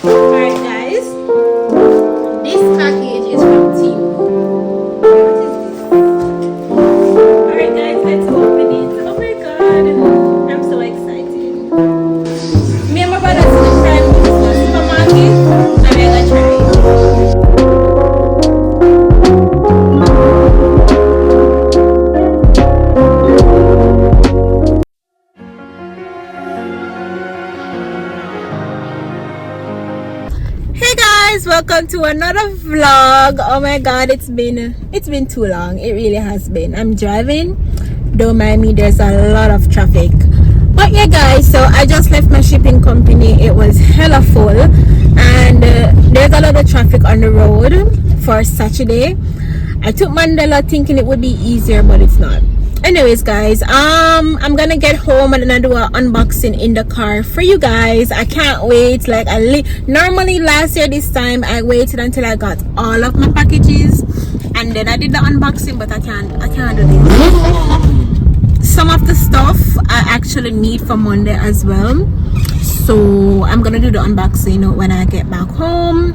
Alright guys, this package is from TEMU. What is this? Alright guys, let's open it. Oh my god, I'm so excited. Me and my brother to the prime supermarket and we're gonna try it. Welcome to another vlog. Oh my god, it's been too long. It really has been. I'm driving, don't mind me, there's a lot of traffic, but yeah guys, so I just left my shipping company. It was hella full and there's a lot of traffic on the road for Saturday. I took Mandela thinking it would be easier, but it's not. Anyways guys, I'm gonna get home and then I do an unboxing in the car for you guys. I can't wait. Like normally last year this time I waited until I got all of my packages and then I did the unboxing, but I can't do this. Some of the stuff I actually need for Monday as well, so I'm gonna do the unboxing when I get back home.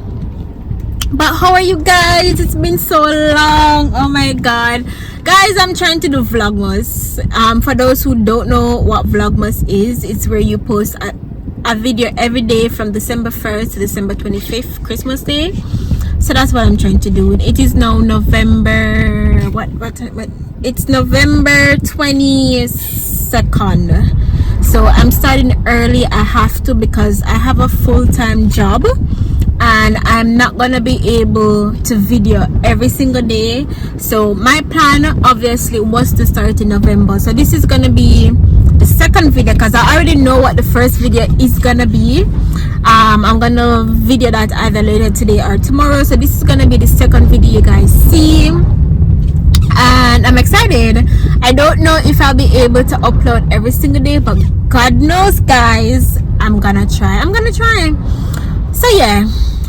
But how are you guys? It's been so long. Oh my god guys, I'm trying to do vlogmas. For those who don't know what vlogmas is, it's where you post a video every day from December 1st to December 25th, Christmas Day. So that's what I'm trying to do. It is now November it's November 22nd, so I'm starting early. I have to because I have a full-time job and I'm not gonna be able to video every single day. So my plan obviously was to start in November. So this is gonna be the second video because I already know what the first video is gonna be. I'm gonna video that either later today or tomorrow. So this is gonna be the second video you guys see and I'm excited. I don't know if I'll be able to upload every single day, but God knows guys, I'm gonna try. So yeah,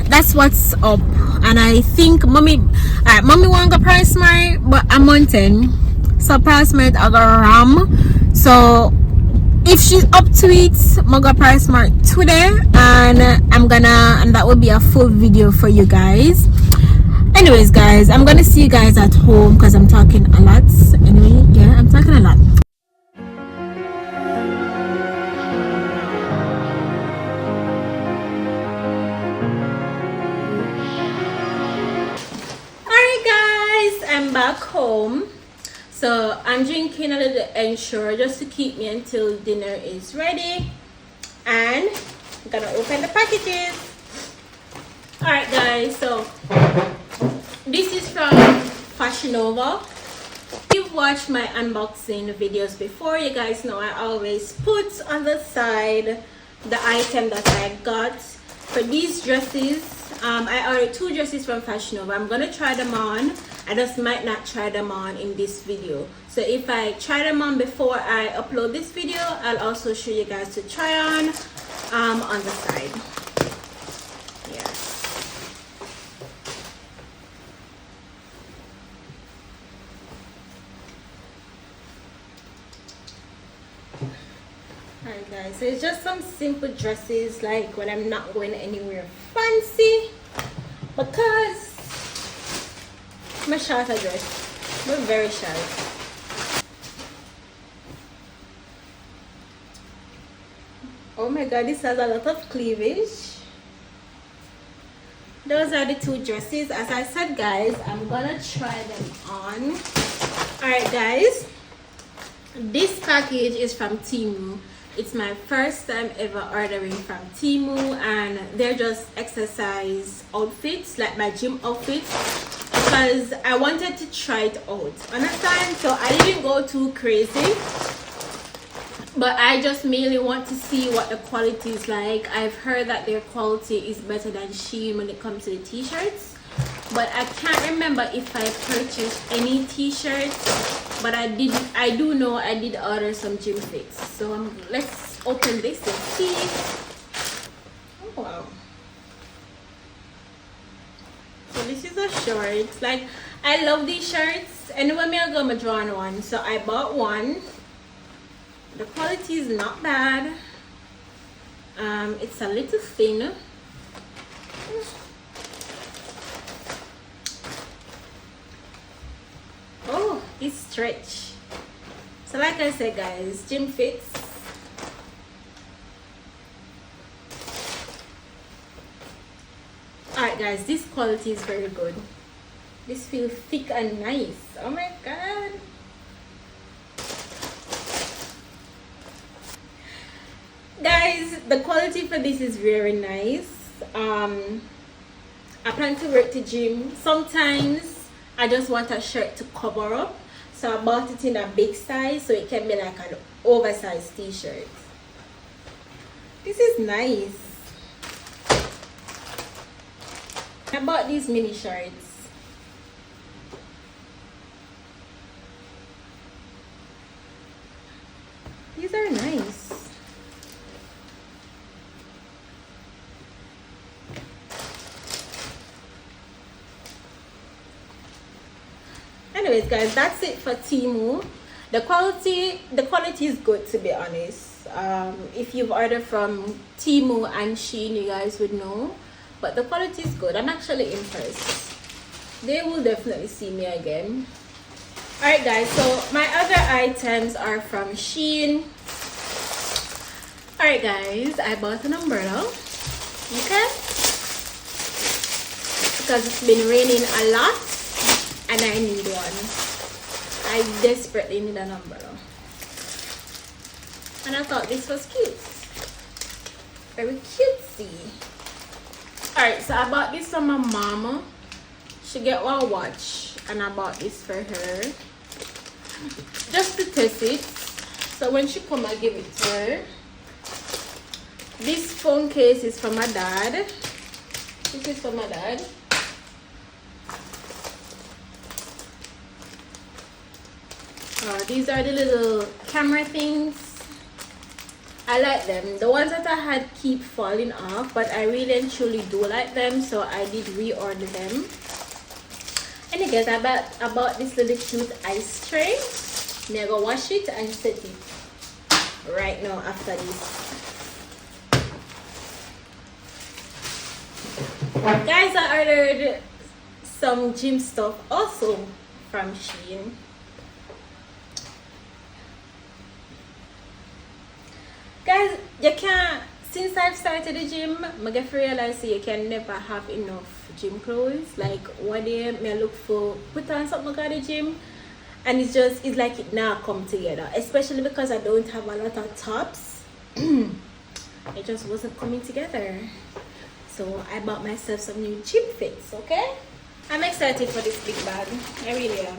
that's what's up. And I think mommy want to go Pricesmart, but I'm mountain, so Pricesmart I go ram. So if she's up to it, I'm gonna Pricesmart today and that will be a full video for you guys. Anyways guys, I'm gonna see you guys at home because I'm talking a lot. Anyway, yeah, I'm talking a lot. I'm back home, so I'm drinking a little Ensure just to keep me until dinner is ready, and I'm gonna open the packages. Alright guys, so this is from Fashion Nova. If you've watched my unboxing videos before, you guys know I always put on the side the item that I got. For these dresses, I ordered 2 dresses from Fashion Nova. I'm gonna try them on. I just might not try them on in this video. So if I try them on before I upload this video, I'll also show you guys to try on the side. Yeah. Alright guys, so it's just some simple dresses like when I'm not going anywhere fancy, because my short dress, but very short. Oh my god, this has a lot of cleavage. Those are the 2 dresses. As I said guys, I'm gonna try them on. Alright guys, this package is from TEMU. It's my first time ever ordering from TEMU, and they're just exercise outfits, like my gym outfits, because I wanted to try it out. Understand? So I didn't go too crazy, but I just mainly want to see what the quality is like. I've heard that their quality is better than SHEIN when it comes to the t-shirts, but I can't remember if I purchased any t-shirts, but I do know I did order some gym fits. So let's open this and see. Oh wow. So this is a short. Like, I love these shirts. Anyway, me I go my draw on one. So I bought one. The quality is not bad. It's a little thin. Oh, it's stretch. So like I said, guys, gym fits. Alright guys, this quality is very good. This feels thick and nice. Oh my god. Guys, the quality for this is very nice. I plan to work the gym. Sometimes I just want a shirt to cover up. So I bought it in a big size so it can be like an oversized t-shirt. This is nice. I bought these mini shorts. These are nice. Anyways guys, that's it for TEMU. The quality is good, to be honest. If you've ordered from TEMU and SHEIN, you guys would know. But the quality is good. I'm actually impressed. They will definitely see me again. Alright guys, so my other items are from SHEIN. Alright guys, I bought an umbrella. Okay? Because it's been raining a lot and I need one. I desperately need an umbrella. And I thought this was cute. Very cutesy. Alright, so I bought this from my mama. She get one watch and I bought this for her. Just to test it. So when she come, I give it to her. This phone case is for my dad. This is for my dad. These are the little camera things. I like them. The ones that I had keep falling off, but I really and truly do like them, so I did reorder them. And again, I bought this little cute ice tray. I'm gonna wash it and set it right now after this. Guys, I ordered some gym stuff also from SHEIN. Guys, you can't, since I've started the gym, I get to realize you can never have enough gym clothes. Like one day I look for put on something at the gym and it's like it now come together, especially because I don't have a lot of tops. It just wasn't coming together, so I bought myself some new gym fits. Okay, I'm excited for this big bag. I really am.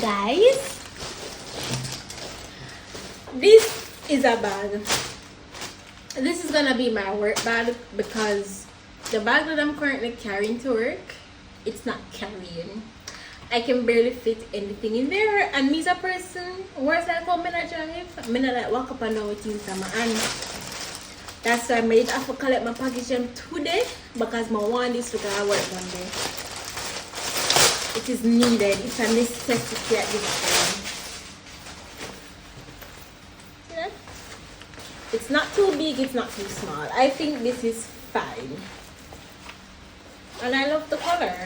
Guys, this is a bag. This is gonna be my work bag because the bag that I'm currently carrying to work, it's not carrying. I can barely fit anything in there, and me as a person, where's like how I drive, I like walk up and down with things in my hand. That's why I made have to collect my package today because I want this to go to work one day. It is needed. It's a necessity at this time. Yeah. It's not too big, it's not too small. I think this is fine. And I love the color.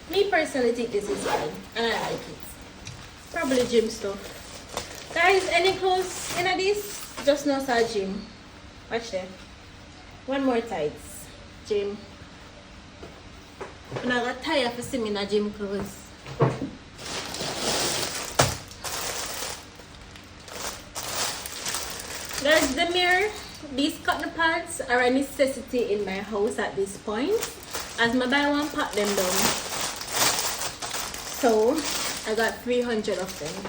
Me personally think this is fine. And I like it. Probably gym stuff. Guys, any clothes in this? Just no side gym. Watch them. One more tights. Gym. And I got tired for seeing me in a gym clothes. Guys, the mirror, these cotton pads are a necessity in my house at this point, as my buy one pack them down. So I got 300 of them.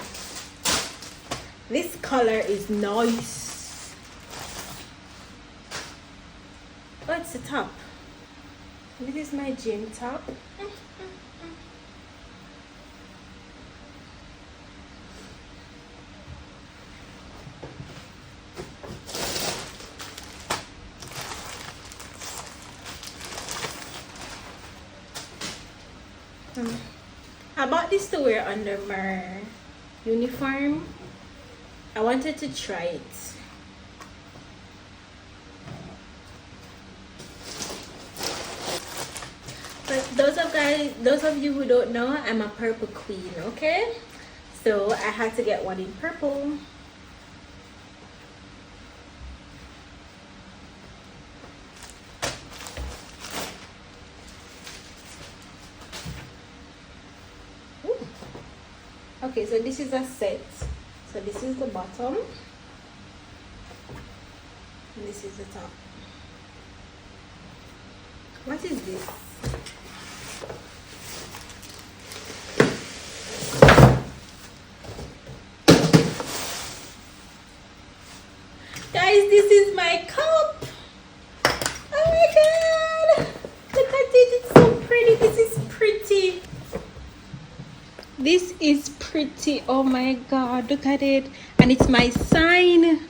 This color is nice. Oh, it's the top. This is my gym top. I bought this to wear under my uniform. I wanted to try it. But those of you who don't know, I'm a purple queen, okay? So I had to get one in purple. Ooh. Okay, so this is a set. So this is the bottom. And this is the top. What is this? Guys, this is my cup. Oh my god, look at it, it's so pretty. This is pretty. This is pretty. Oh my god, look at it. And it's my sign.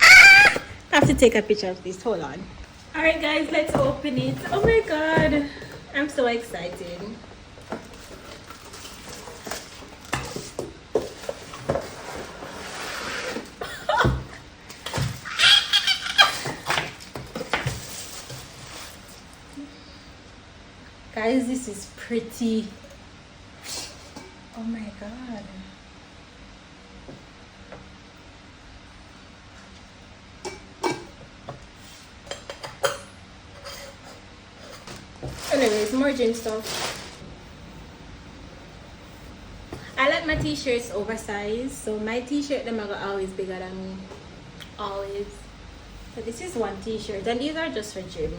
I have to take a picture of this. Hold on. All right guys, let's open it. Oh my god, I'm so excited. Guys, this is pretty. Oh my god. Anyways, more gym stuff. I like my t-shirts oversized, so my t-shirt them are always bigger than me. Always. So this is one t-shirt, and these are just for gym.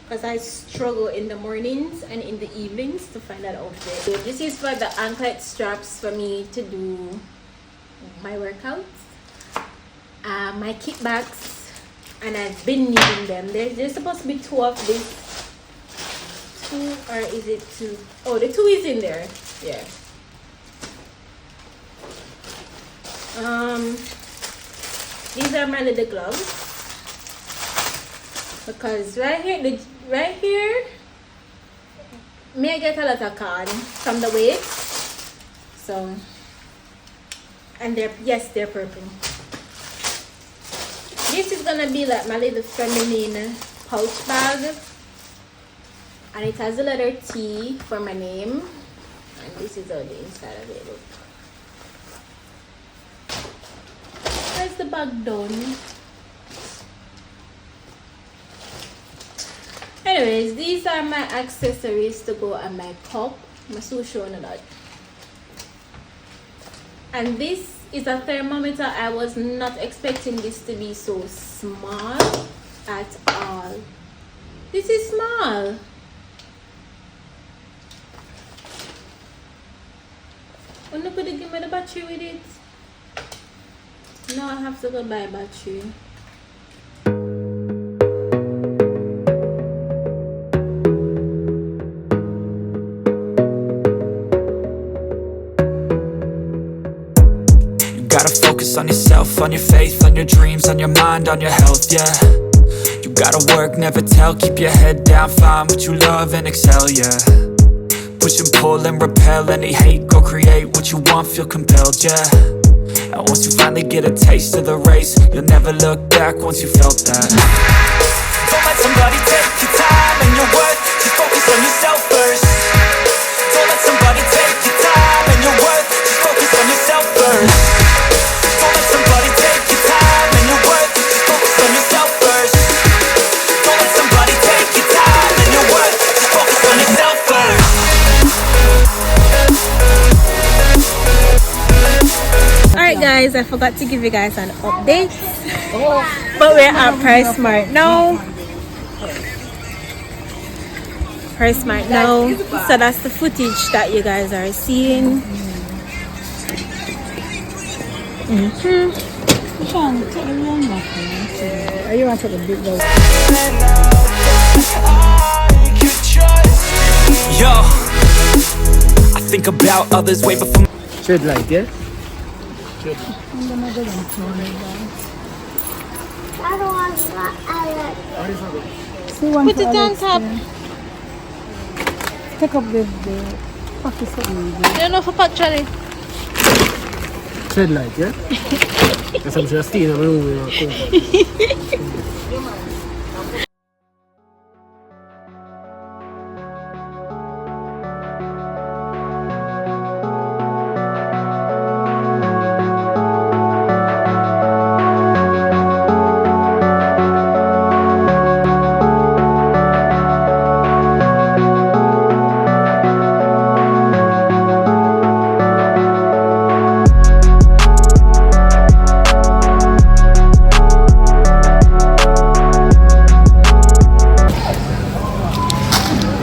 Because I struggle in the mornings and in the evenings to find that outfit. So this is for the anklet straps for me to do my workouts. My kickbacks, and I've been needing them. There's supposed to be 2 of this. 2, or is it 2? Oh, the 2 is in there. Yeah. These are my little gloves. Because right here, may I get a lot of card from the weight. So, and they're purple. This is gonna be like my little feminine pouch bag, and it has a letter T for my name, and this is how the inside of it looks. Where's the bag done? Anyways, these are my accessories to go on my cup. I'm so showing a lot. And this is a thermometer. I was not expecting this to be so small at all. This is small. Oh, no, could you give me the battery with it? No, I have to go buy a battery. Gotta focus on yourself, on your faith, on your dreams, on your mind, on your health, yeah. You gotta work, never tell, keep your head down, find what you love and excel, yeah. Push and pull and repel any hate, go create what you want, feel compelled, yeah. And once you finally get a taste of the race, you'll never look back once you felt that. Don't let somebody take your time and your worth, just focus on yourself first. Don't let somebody take your time and your worth, just focus on yourself first. Don't let somebody take your time and your worth, just focus on yourself first. Don't let somebody take your time and your worth, just focus on yourself first. Alright guys, I forgot to give you guys an update. But we're at Pricesmart now. Pricesmart now. So that's the footage that you guys are seeing. Are you want to take a big dose? Yo, I think about others way before. Tread light, yeah? Put it on top. Take up the packet something. You know for pack Charlie? Tread light, yeah? That's what I'm just staying in my room.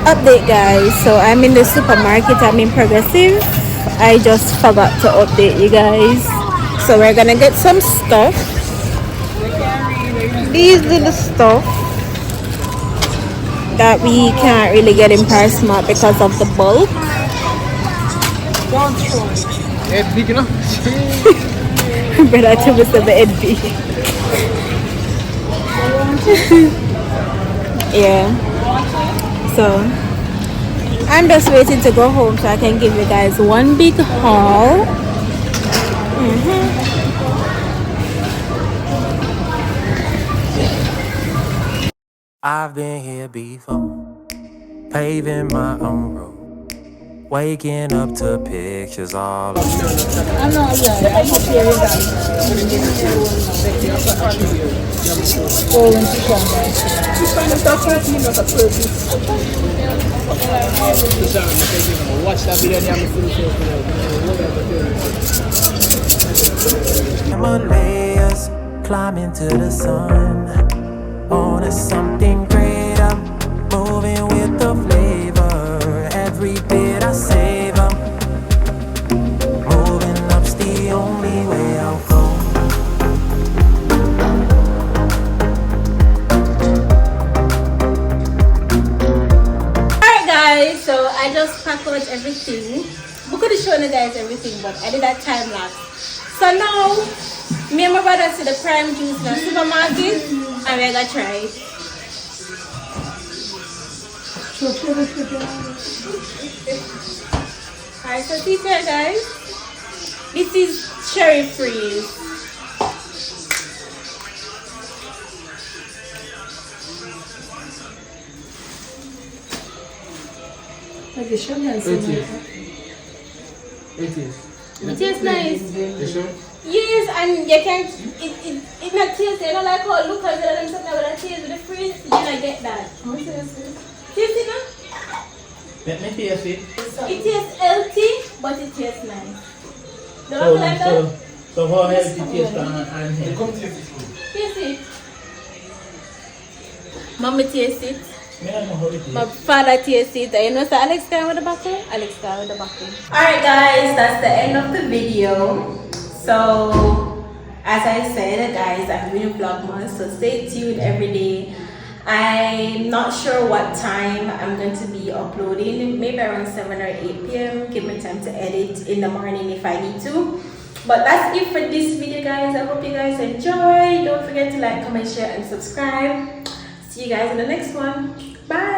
Update guys, so I'm in the supermarket. I'm in Progressive. I just forgot to update you guys, so we're gonna get some stuff. These little stuff that we can't really get in Pricesmart because of the bulk. Head big enough. But I told myself the head big. Yeah, so I'm just waiting to go home so I can give you guys one big haul. I've been here before, paving my own road, waking up to pictures all over. I'm not lying. I'm not sure you guys. Oh, when she comes back. She's trying to start 30 minutes of purpose. Watch that video and you have to Himalayas climbing to the sun, on to something greater, moving with the flavor. Every bit I savor, moving up's the only way I'll go. Alright guys, so I just packed out everything. We could have shown you guys everything, but I did that time lapse. So now, me and my brother see the prime juice in the supermarket and we're gonna try it. Alright, so see here guys. This is cherry freeze. It is. It tastes nice. You sure? Yes, and you can it not taste, you know, like how it looks like them something with a taste with the freeze, you don't get that. Taste it now? Let me taste it. It tastes healthy, but it tastes nice. Don't you like that? So how healthy it tastes and healthy? Taste it. Mommy taste it. I don't know how it is. My father tastes it. You know, so Alex can with the buckle? Alex can with the buckle. Alright guys, that's the end of the video. So, as I said guys, I'm doing VLOGMAS, so stay tuned every day. I'm not sure what time I'm going to be uploading, maybe around 7 or 8 p.m. Give me time to edit in the morning if I need to. But that's it for this video guys. I hope you guys enjoy. Don't forget to like, comment, share and subscribe. See you guys in the next one. Bye.